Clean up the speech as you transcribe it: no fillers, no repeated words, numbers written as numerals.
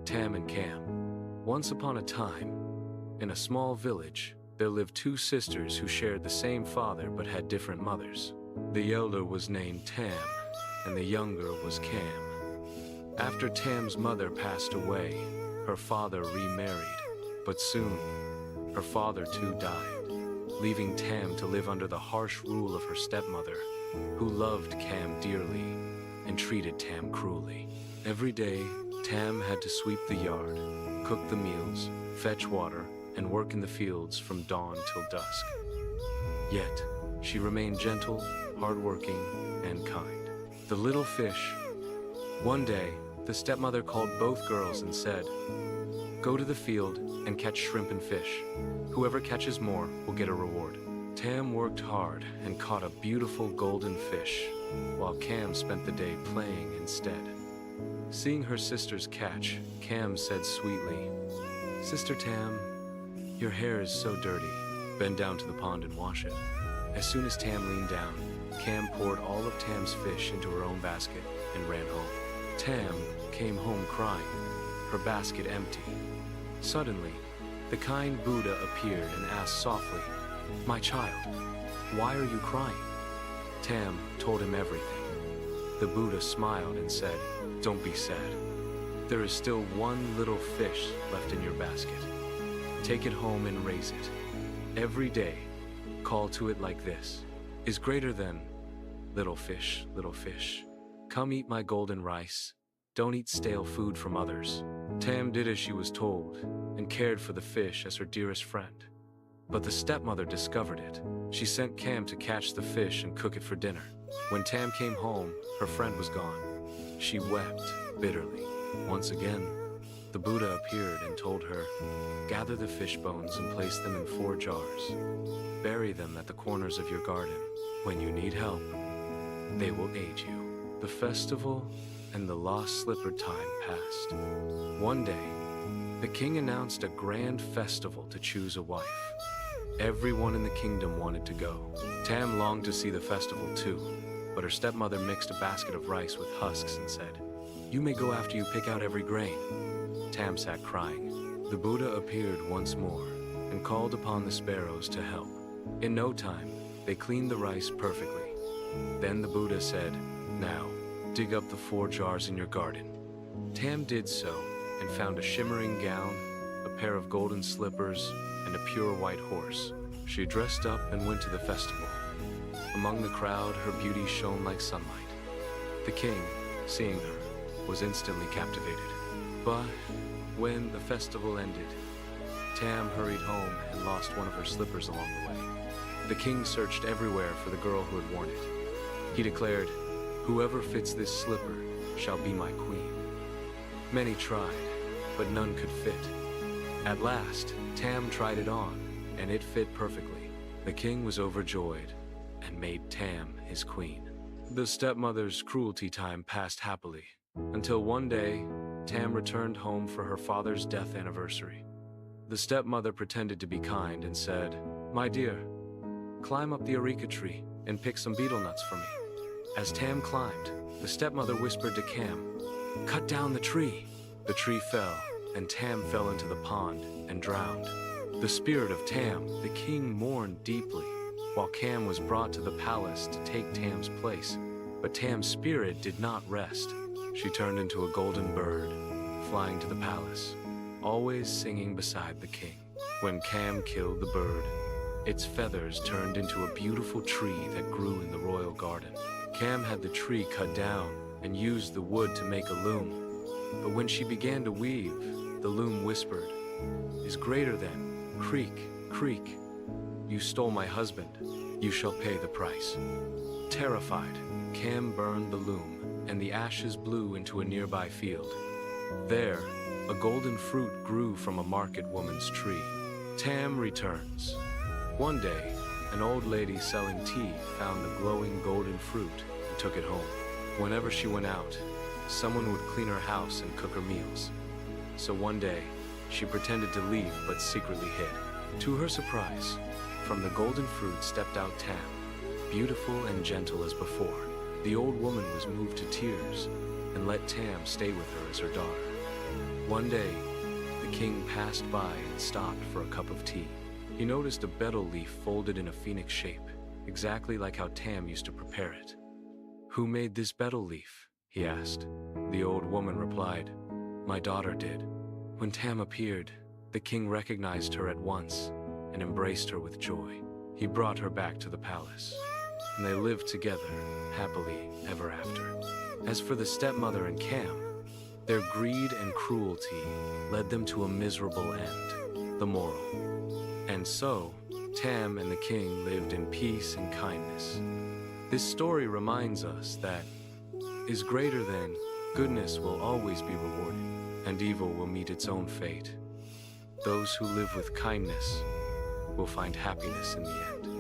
Tam and Cam. Once upon a time, in a small village, there lived two sisters who shared the same father but had different mothers. The elder was named Tam, and the younger was Cam. After Tam's mother passed away, her father remarried, but soon, her father too died, leaving Tam to live under the harsh rule of her stepmother, who loved Cam dearly and treated Tam cruelly. Every day, Tam had to sweep the yard, cook the meals, fetch water, and work in the fields from dawn till dusk. Yet, she remained gentle, hardworking, and kind. The little fish. One day, the stepmother called both girls and said, "Go to the field and catch shrimp and fish. Whoever catches more will get a reward." Tam worked hard and caught a beautiful golden fish, while Cam spent the day playing instead. Seeing her sisters catch, Cam said sweetly, "Sister Tam, your hair is so dirty. Bend down to the pond and wash it." As soon as Tam leaned down, Cam poured all of Tam's fish into her own basket and ran home. Tam came home crying, her basket empty. Suddenly, the kind Buddha appeared and asked softly, "My child, why are you crying?" Tam told him everything. The Buddha smiled and said, "Don't be sad. There is still one little fish left in your basket. Take it home and raise it. Every day, call to it like this, is greater than, little fish, come eat my golden rice. Don't eat stale food from others." Tam did as she was told and cared for the fish as her dearest friend. But the stepmother discovered it. She sent Cam to catch the fish and cook it for dinner. When Tam came home, her friend was gone. She wept bitterly. Once again, the Buddha appeared and told her, "Gather the fish bones and place them in 4 jars. Bury them at the corners of your garden. When you need help, they will aid you." The festival and the lost slipper time passed. One day, the king announced a grand festival to choose a wife. Everyone in the kingdom wanted to go. Tam longed to see the festival too, but her stepmother mixed a basket of rice with husks and said, "You may go after you pick out every grain." Tam sat crying. The Buddha appeared once more and called upon the sparrows to help. In no time, they cleaned the rice perfectly. Then the Buddha said, "Now, dig up the 4 jars in your garden." Tam did so and found a shimmering gown, a pair of golden slippers, and a pure white horse. She dressed up and went to the festival. Among the crowd, her beauty shone like sunlight. The king, seeing her, was instantly captivated. But when the festival ended, Tam hurried home and lost one of her slippers along the way. The king searched everywhere for the girl who had worn it. He declared, "Whoever fits this slipper shall be my queen." Many tried, but none could fit. At last, Tam tried it on, and it fit perfectly. The king was overjoyed and made Tam his queen. The stepmother's cruelty time passed happily, until one day, Tam returned home for her father's death anniversary. The stepmother pretended to be kind and said, "My dear, climb up the areca tree and pick some betel nuts for me." As Tam climbed, the stepmother whispered to Cam, "Cut down the tree." The tree fell, and Tam fell into the pond and drowned. The spirit of Tam, the king, mourned deeply, while Cam was brought to the palace to take Tam's place. But Tam's spirit did not rest. She turned into a golden bird, flying to the palace, always singing beside the king. When Cam killed the bird, its feathers turned into a beautiful tree that grew in the royal garden. Cam had the tree cut down and used the wood to make a loom. But when she began to weave, the loom whispered, "Is greater than, creak, creak. You stole my husband, you shall pay the price." Terrified, Cam burned the loom, and the ashes blew into a nearby field. There, a golden fruit grew from a market woman's tree. Tam returns. One day, an old lady selling tea found the glowing golden fruit and took it home. Whenever she went out, someone would clean her house and cook her meals. So one day, she pretended to leave but secretly hid. To her surprise, from the golden fruit stepped out Tam, beautiful and gentle as before. The old woman was moved to tears and let Tam stay with her as her daughter. One day, the king passed by and stopped for a cup of tea. He noticed a betel leaf folded in a phoenix shape, exactly like how Tam used to prepare it. "Who made this betel leaf?" he asked. The old woman replied, "My daughter did." When Tam appeared, the king recognized her at once and embraced her with joy. He brought her back to the palace, and they lived together happily ever after. As for the stepmother and Cam, their greed and cruelty led them to a miserable end. The moral. And so, Tam and the king lived in peace and kindness. This story reminds us that is greater than goodness will always be rewarded, and evil will meet its own fate. Those who live with kindness will find happiness in the end.